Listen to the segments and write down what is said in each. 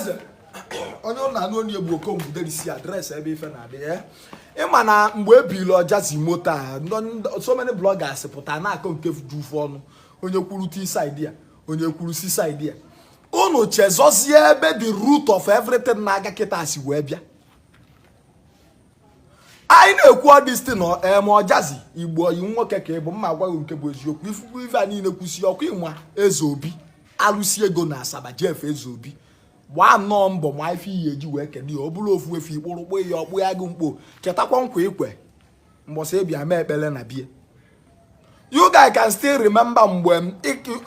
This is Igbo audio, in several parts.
Eze onye na anụ onye Igbo Okongwu derisi adreesị ebe ife na-adị ya ịma na mgbe ebili Ojazzy moto a so many bloggers pụta na-akọ nke dufu ọnụ onye kwuru T side ya onye kwuru C side ya unu chezozie ebe the root of everything na-aga kịta si wee bịa anyị na-ekwu ọdịstin Ojazzy Igbo yi nwoke ka ịbụ mma agwaghị nke bụ eziokwu ifuku ife a niile kwụsị ọkụ ịnwa Ezeobi alụsi ego na Asaba Jeff Ezeobi gbaa nnọọ mbọ ma ife iyi eji wee kene ya ọ bụrụ ofu efu ikpụrụkpụ ya ọkpụ ya gị mkpo chetakwa nkwa ikwe mbọsị ebia mee ekpele na bie you guys can still remember mgbe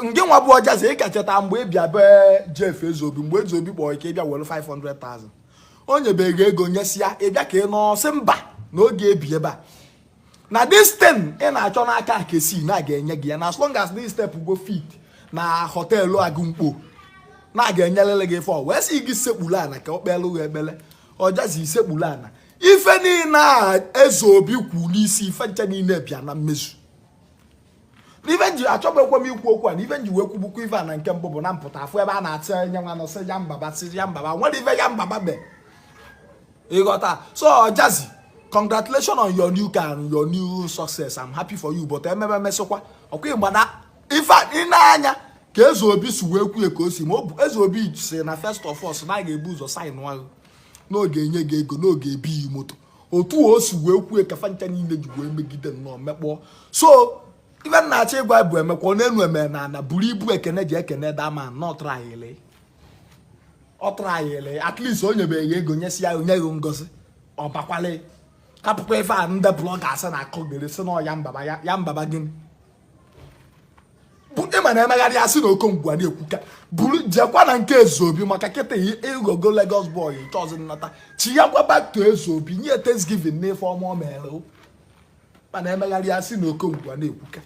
ngị nwa bụ Ojazzy ị ka cheta mgbe ebia be Jeff Ezeobi mgbe Ezeobi kpọrọ ka ịbịa were 500,000 onye bega ego nyesịa ịbịa ka ị nọọsị mba n'oge ebi ebe a na this thing ị na-achọ n'aka Kecc na ga-enye gị ya na as long as this step go fit na họteelụ agụmkpo na ga-enyelele gị fọ wee sị gị sekpulu ana ka ọ kpelụ ekpele Ojazzy sekpulu ana ife niile a Ezeobi kwu n'isi ife nche niile bịa na mmezu n'ife nji achọbekwa m ikwu okwu a na ife nji wee kwubukwu ife a na nke mbụ bụ na mpụta afụ ebe a na-atị enye nwa nọ sị ya mbaba nwere ife ya mbaba be ịghọta so Ojazzy congratulations on your new car and your new success. I'm happy for you but emebe mesokwa ọkwa ịgbada ife ị na-anya ka Ezeobi si wee kwuye ka o si ma Ezeobi si na first of all na ga-ebu ụzọ sign ahụ n'oge enye gị ego n'oge ebi moto otu o si wee kwuye ka fancha niile ji wee megide nnọọ mekpọ so even na-achọ ịgwa bụ emekwa n'enu eme na buru ibu ekene ji ekene dama not tryile ọ tryile at least onye be ego nyesi ya onye go ngozi ọ bakwale kapụkwa ife a ndị bloggers na-akọgere si na ya mbaba gịnị bụ ịma na emegharị asị na Okongwu a na-ekwuka buru jekwa na nke Ezeobi maka kịta ịgogo Lagos boy chọzi nnata chi ya gwa back to Ezeobi nye Thanksgiving n'ife ọma o mere mana emegharị asị na Okongwu a na-ekwuka